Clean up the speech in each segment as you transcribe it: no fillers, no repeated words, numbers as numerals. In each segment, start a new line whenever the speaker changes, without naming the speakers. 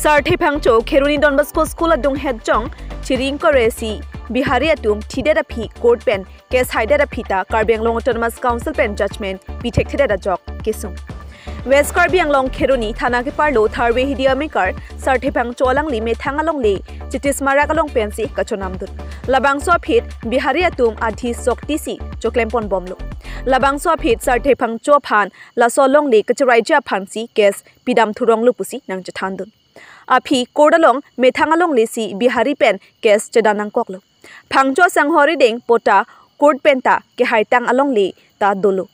Sarthe Pangcho, Keruni Don Bosco School at Dung Head Jong, Chiring Koresi, Bihari Atum, Tidera P, Court Pen, Case Hidera Pita, Karbiang Long Autonomous Council Pen Judgment, Detected at a Jok, Kisum. West Karbiang Long Keruni, Tanaki Parlo, Tharwe Hidia Maker, Sarthe Pangcho Lang Li, Metangalong Li, Chitis Maragalong Pensi, Kachonamdut. Labang Swapit, Bihari Atum, Adhi Sok TC, Joklempon Bomlo. Labang Swapit, Sarthe Pangcho Pan, La Solong Li, Kacharaija Pansi, Case, Pidam Thurong Lupusi, Nang Jatandun. Api Kodalong, Metangalong Lisi, Bihari Pen, Kes Jadanang Koklo. Pangcho Sang Horiding, Pota, Court Penta, Ke Haitang Along Li, Ta Dolo.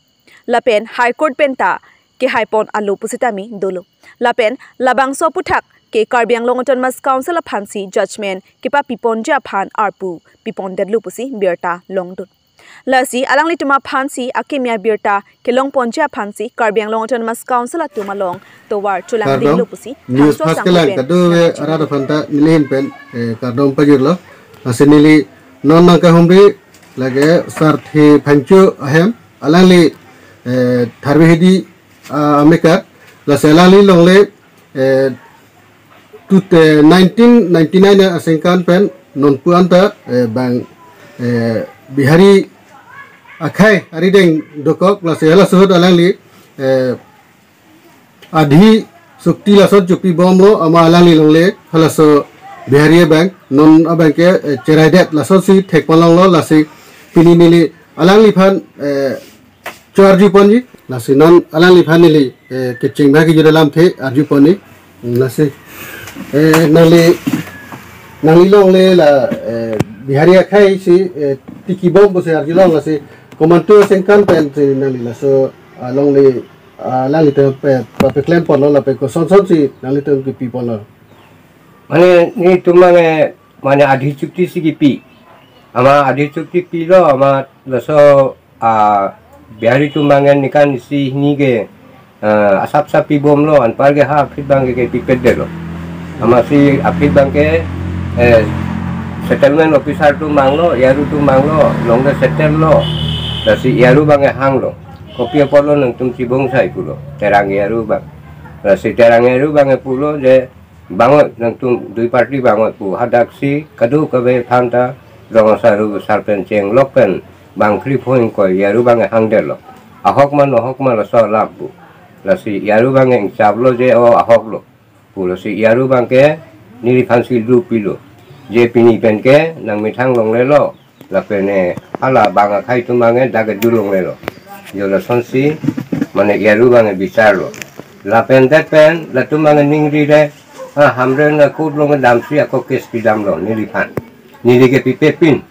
Lapen, High Court Penta, Ke Haipon Alu Pusitami, Dolo. Lapen, Labang Soputak, Ke Karbiang Long Autonomous Council of Hansi, Judgment, Kepa Pipon Japan, Arpu, Pipon Dedlupusi, Birta, Longdun. Lasi, Alang Lituma Pansi, Akimia Birta, Kelong Ponja Pansi, Karbiang Long Autonomous Council at Tumalong, Towar Chulang Lupusi,
News Pascalan, Kadu, Arada Fanta, Nilin Pen, Kardom Pajurlo, Asinili, Non Nakahumbi, like Sarthe Pancho Ahem, Alangli, Tharvehidi Amikat, La Selali Longle, 1999 Asenkan Pen, Non Puanta, Bang Bihari Akai Arideng Dokok Lasela Suhud Alangli Adhi Sukti Lasot Jupi Bomlo Ama Alangli Longle Halaso Bihari Bank Non Abanke Cheraidet Lasosi Tekpalong Lasi Pinili Alangli Pan Charju Poni Lasi Non Alangli Panili Kitching Bagi Judalam Te Arjuponi Lasi Nali Longle La Bihari Akai si Tiki Bombo se Arjulong Lasi Komantu Sengkan Pen Nali Laso Longli Langito Papeklen Polo La Peko Son si Nalito Kipi Polo.
Mane ni tumang mane adhi cukti sigipi. Ama adhi cukti pilo ama laso Bihari tumang nikan si nige asap sapi bom lo an parge ha fit bangke ke pipet de lo. Ama si apit bangke settlement officer tumang lo yaru tumang lo longga settle lo. Lasi yaru bang hang lo, kopi polo nang tum cibong sai pulo, terang yaru bang, lasi terang yaru bang pulo je bangot nang tum dui parti bangot pu hadak si kadu kabe thanta rong saru sarpen ceng loken bang kri point ko yaru bang hang de lo, ahok man lo so lampu, lasi yaru bang eng sablo je o ahok lo, pulo si yaru bang ke niri fansi lu pilo, je pini pen ke nang mitang long le lo. La pene ala banga kai tu mange daga dulung lelo yo la sonsi mane yaru banga bisarlo la pen that pen la tu mange ningri de hamre na kut long dam si ako kes pidam lo nili pan nili ke pipepin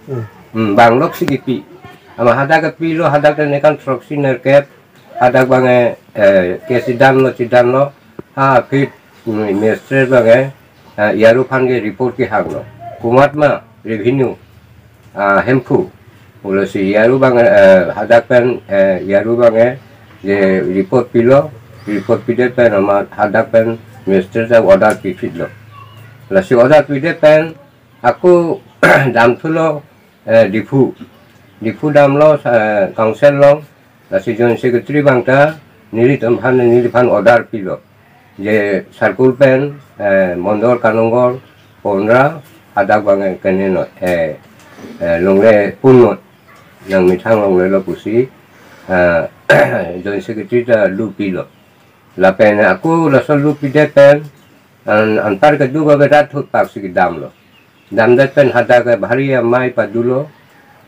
bang lok si pi ama hadaga pi lo hadaga ne kan proxy nerkep hadag banga kesidam lo pit minister banga yaru pan ge report ki haglo kumat ma revenue hempu, ulah si yaru bang hadapan yaru bang je report pide pen ama hadapan minister sa order pipit lo. Lah si order pide pen aku dam tulo dipu dam lo council lo. Lah si joint secretary bang ta nili pan order pilo. Je circle pen mondor kanongor ponra hadak bang keneno longle punot yang mitang longle lo pusi joint secretary da lupi lo la pena aku la sol lupi de pen antar ke duga berat hut pak si dam lo dam de pen hada ke bhari mai pa dulo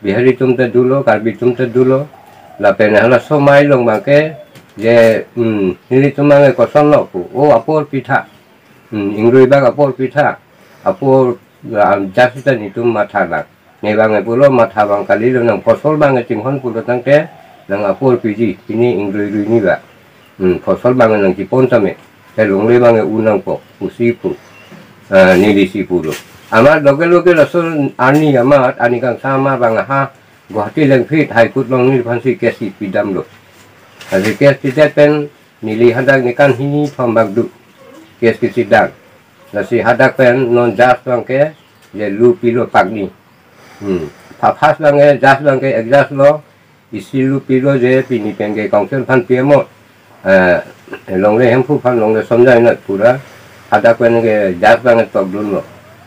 bihari tum te dulo karbi tum te dulo la pena la so mai long bangke je nili tumang ko son lo pu o apor pitha ingroi bag apor pitha apor jasita ni tum mathala nebang pulo matha bang kali lo nang fosol bang cinghon pulo tangte nang apol piji ini ingrui ni ba fosol bang nang cipon tame telung le bang unang po usipu nilisi pulo ama loge lasul ani amat ani kang sama bang ha Guwahati lang fit haikut long ni pansi kesi pidam lo hari kes pen nili hadak nikan hini pambagdu kes kisidang nasi hadak pen non jas bang ke je lu pilo pagni papas bang jas bang ke exas lo isi lu pilo je pini penge council pan piemo long le hempu pan long le somjai na pura ada kan ke jas banget tok dulu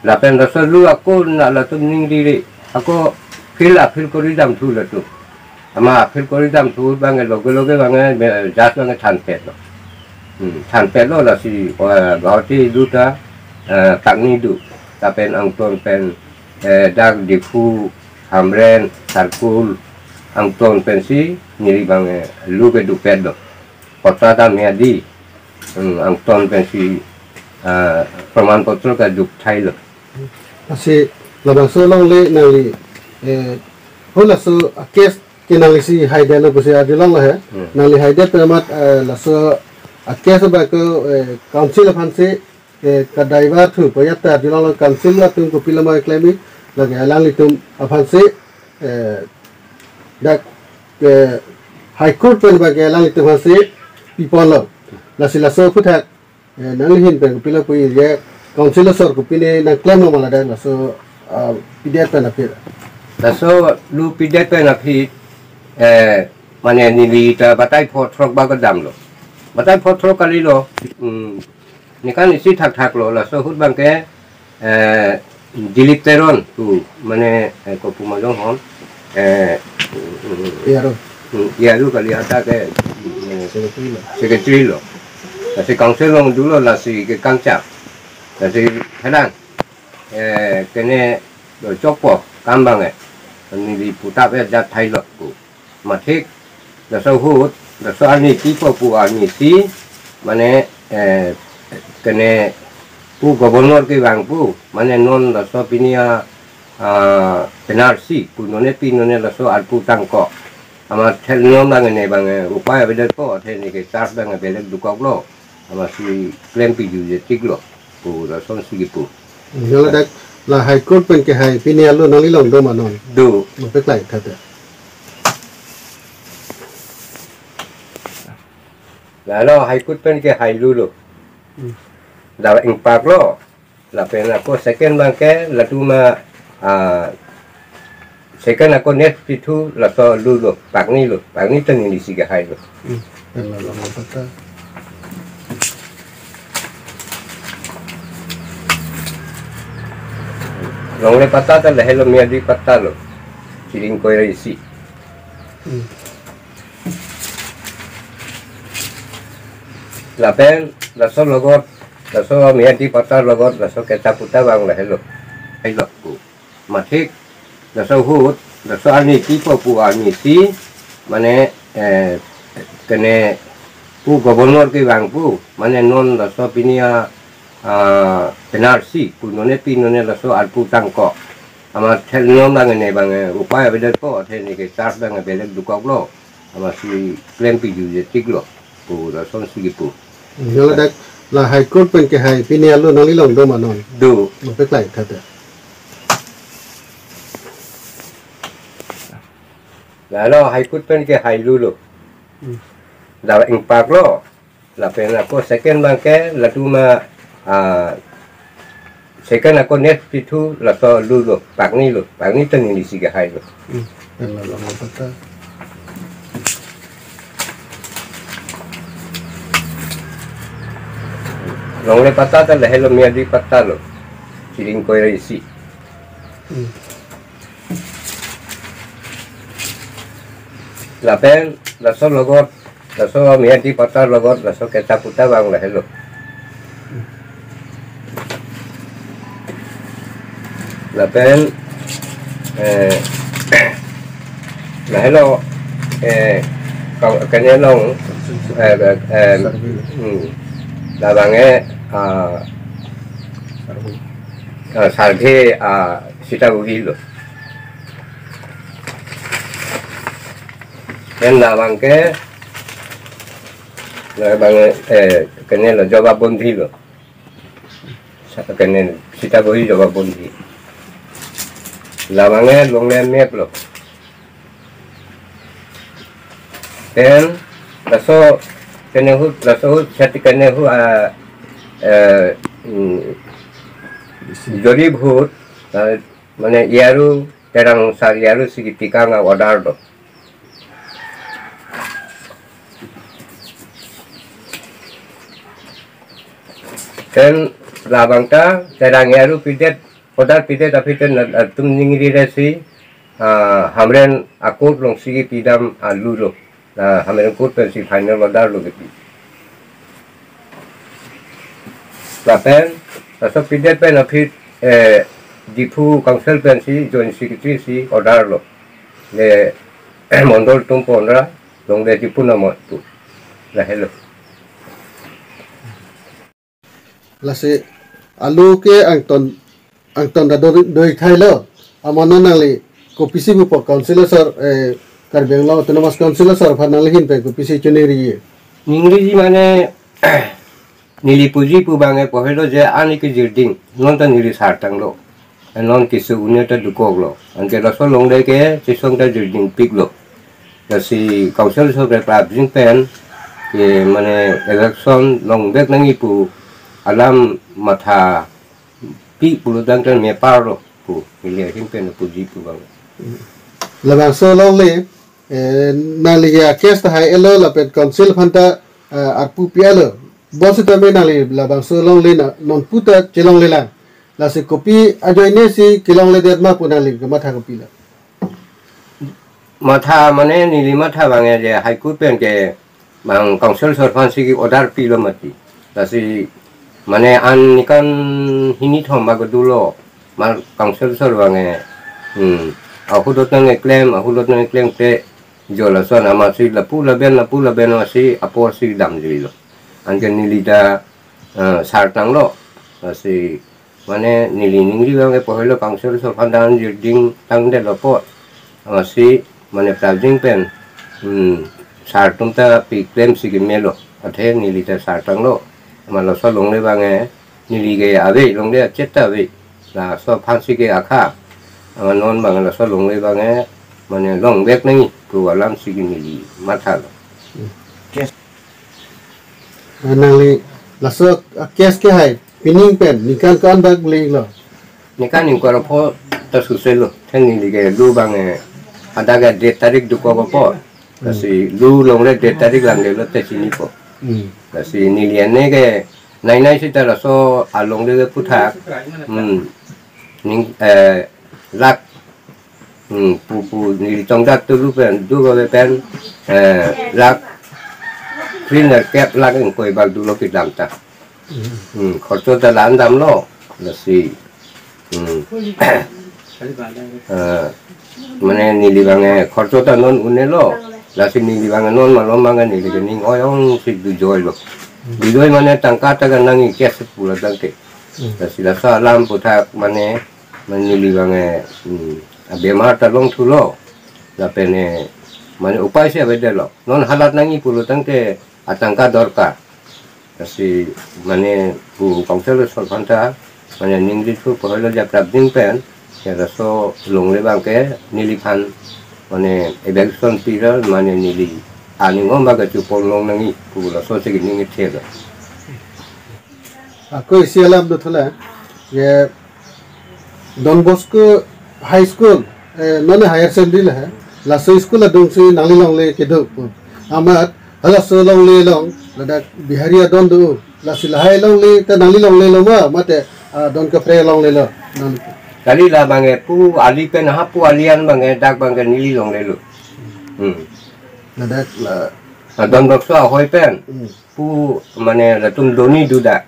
lapen rasa lu aku nak la tu ning diri aku feel kori dam tu la tu ama feel kori dam tu banget logo banget jas banget cantik tu cantik lo lah si gauti duta tak ni du tapi angton pen dag difu hamren sarkul angton pensi nyiri banget lu ke du pedo kota dah miadi angton pensi perman potro ke du thai lo
masih labang so long le nali hola so kes kinali si haide lo kusi adi long lah nali haide pemat la so kes ba ko council phanse kadaiwa thu payata adi long council la tum ko pilama klemi lagi alang litum phanse dak high court pen ba ke alang litum phanse people lo la sila so puthat nanghin pen pila pui ye council sor ko pine na claim no mala dan so pidiat pen apir
so lu pidiat pen apir mane ni ta batai potrok ba dam lo batai potrok kali lo ni kan isi thak lo la so hut bang ke diliteron tu mane ko pumalong hon ya lu kali ada ke secretary lo si council long dulu lah si ke kancap si kadang kene do copo kambang ni di putap jat thai lo ku matik da so hut da so ani tipo pu ani si mane kene pu gubernur ke bang pu mane non da so pinia penarsi pu none pinone da so alpu tangko ama tel niom bang ne bang upaya beda ko the ni ke charge bang beda dukok lo masih klaim piju je tiglo pu la son sigi pu
jola dak la high court pen ke hai pinia lo nali long do manon
do
mo pe klai thata
la lo high court pen ke hai lu lo da ing pak lo la pen aku second bang ke la tu ma second aku net pitu la so lu lo pak ni teng ni si ke hai lo
la la mo pata
long le patata le helo mia di patalo ciring ko isi la pen la so logot la so mia di patar logot la so keta puta bang le helo ku matik la so hut la so ani tipo pu ani si mane kene pu gubernur ke bang pu mane non la so pinia penarsi pu none pinone la so alpu tangko ama tel niom bang ne bang upaya beda ko the ni ke charge bang beda dukok lo ama si klaim piju je tiglo pu la son sigi pu
jola dak la high court pen ke hai pinia lo nali long do manon
do
mo pe klai thata
la lo high court pen ke hai lu lo da ing pak lo la pen aku second bang ke la tu ma second aku net pitu la so lu lo pak ni teng ni si ke hai lo
la la mo pata
long le patata le helo mia di patalo ciring ko isi la pen la so logot la so mia di patar logot la so keta puta bang le helo la pen la helo kanya long la bang sarke sita buhilo dan la bang ke la bang kanya la jawab bondi lo kanya sita buhi jawab bondi la bang long le mek lo dan la so kanya hu la so chati kanya hu jori bhut mane yaru terang sar yaru sigitika nga order do kan labangta terang yaru pidet odar pidet apitet tum ningri resi hamren akut long sigi pidam alu lo hamren kut pensi final odar lo gitu lapen asal pidet pen apit dipu council pensi join secretary si odar lo le mondol tumpondra long de dipu nama tu lah hello
lasi alu ke angton da doi thailo amana nali kopisi bupo councilor sir Karbiang Long Autonomous Councilor sir phanali hin pe kopisi chuneri
Ingri mane nili puji pu bange pohelo je ani ke jirding non ta nili sartang lo non kisu unya ta dukog lo anke raso long de ke chisong ta jirding pig lo si council so pre prabjing pen ke mane election long bek nangi pu alam matha pi puludang tan me paro pu ile hin pen puji pu bang
labang so long le nali ya kes ta hai elo la pet council phanta arpu pialo bos ta me nali labang so long le na non puta chelong le la la se kopi ajoine si kilong le det ma punali ke matha kopi la
matha mane nili matha bange je haiku pen ke mang council sorpan sigi order pi lo mati tasi mane an nikan hini thoma go dulo mar council sor bange ahudot nang claim pe jola son amasi la pula ben asi apor si dam jilo anjen nili da sartang lo tasi mane nili ningri bange pohelo council sorpan dan jirding tang de lopo amasi mane prajing pen sartung ta pi claim sigi melo athe nili ta sartang lo malo so long le bange nili ge ave long le chetta ave la so phansi ge akha non bange la so long le bange mane long bek nang ku alam sigi nili matha lo
nali la so kes ke hai pining pen nikan kan bag le lo
nikan ning ko pho ta su se lo then nili ge lu bange adaga de tarik du ko po kasi lu long le de tarik lang le lo te sini po kasi niliane ke nai sita raso along le puthak ning lak pu ni tong dak tu lu pen du go pen lak cleaner cap lak en koi bal du lo ki dam ta khorcho ta lan dam lo kasi mane nili bange khorcho ta non unelo lasi nili bange non malom bange nili ke ning oyong si du joy lo du joy mane tangka ta kan nangi kes pula tangke lasi lasa alam puthak mane nili bange bemar ta long thulo la pene mane upai se bede lo non halat nangi pula tangke atangka dorkar lasi mane bu council solvanta mane ningri thu pohelo ja prabding pen ya raso longle bangke nili phan mane election period mane nili ani ngomba ga chu polong nangi pula so se ningi thega
ako isialam do thala ye Don Bosco High School none higher secondary la hai la so school adong se nali long le ke do amat hala so long le long la biharia don do la silahai long le ta nali long le lo ma mate don ka pre long le lo
kali la bange pu ali pen ha pu alian bange dak bange nili long le lu
la dak la
don bokso hoi pen pu mane la tum doni duda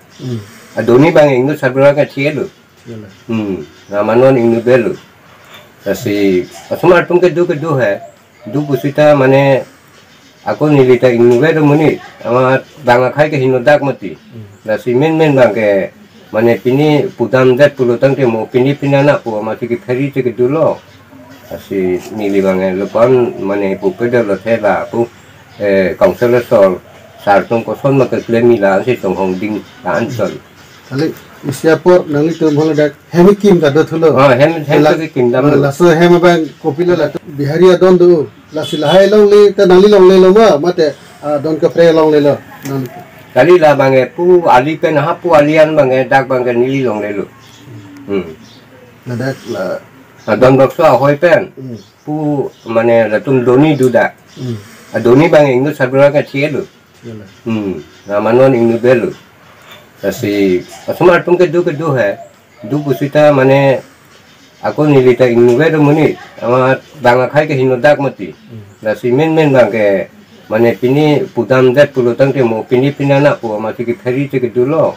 doni bange ingu sabra ka chielu na manon ingu belu kasi asumar tum ke du hai du pusita mane aku nili ta ingu beru muni ama banga khai ke hinu dak mati la si men bange mane pini pudam dat pulutang ke mo pini pinana pu mati ki khari te ke dulo asi nili bange lopan mane pu peda lo thela pu council sol sartung ko son ma ke klemi la si tong hong ding la ansol
ale isiapor nangli tum hola dak hemikim da do thulo
hem ke kim dam
la so hem bang kopila la biharia don do la silahai long le ta nangli long le lo ma mate don ka pre long le lo
kali la bange pu ali pen ha pu alian bange dak bange nili long le lu
la dak la
don bokso hoi pen pu mane la tum doni duda doni bange ingu sabra ka chielu na manon ingu belu Tapi semua tung kedu hai, du pusita mana aku nilita inwe do muni, ama bangga kai ke hinodak mati. Tapi men bang ke mana pini pudam dat pulutan ke mau pini anak pu ama tiki ferry tiki dulu.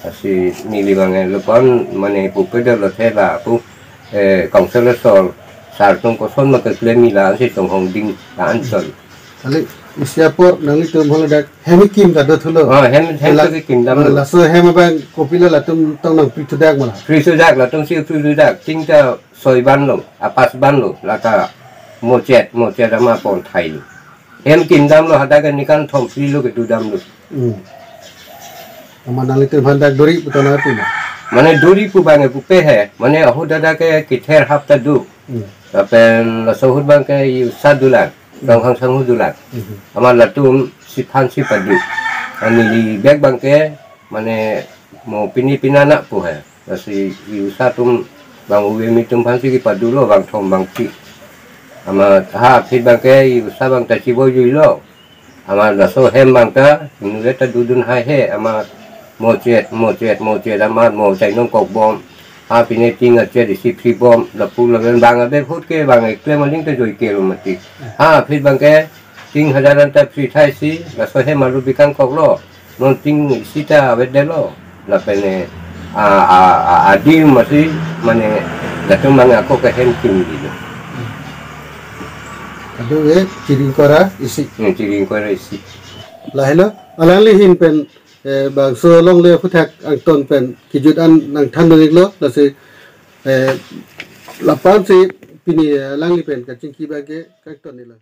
Tapi nili bang lepan mana pupeda lo thela pu kaunselor sol sartung koson maka klemi lah si tong hong ding kan sol.
Kali siapor nangi tum hol dak hemi kim ka do thulo
hem tu kim dam
la so hemi bang kopila la tum tong nang pitu dak mala
pitu dak la tum si pitu dak tingta soi ban lo apas ban lo la ka mo jet ama pon thai lo hem kim dam lo hada kan nikan thom free lo ke du dam lo
ama nangi tum han dak dori putana pu
mane dori pu bang pu pe hai mane ahu dada ke kither hafta du apen la sohud bang ke $7 dong hang sang hudulat ama latum sipan sipadu ani di bag bangke mane mau pinana pu ha si usatum bang uwe mitum pansi ki padulo bang thom bang ki ama ha phit bangke usa bang ta chibo yuilo ama la so hem bang ta nuwe ta dudun hai he ama mo jet ama mo chai nom kok bom ha pine tinga che di sip bom la pu la bang abe phut ke bang ek le maling te joi ke lo mati ha phit bang ke ting hadaran ta phit thai si la so he malu bikang kok lo non ting sita abe de lo la pene adi masih mane la tu mang aku ke hem kim di lo
adu ciring kora isi la hello alang li hin pen bang so long le putak ang ton pen kijut an nang than ning lo la se lapan si pini lang li pen ka chingki ba ke ka ton ni la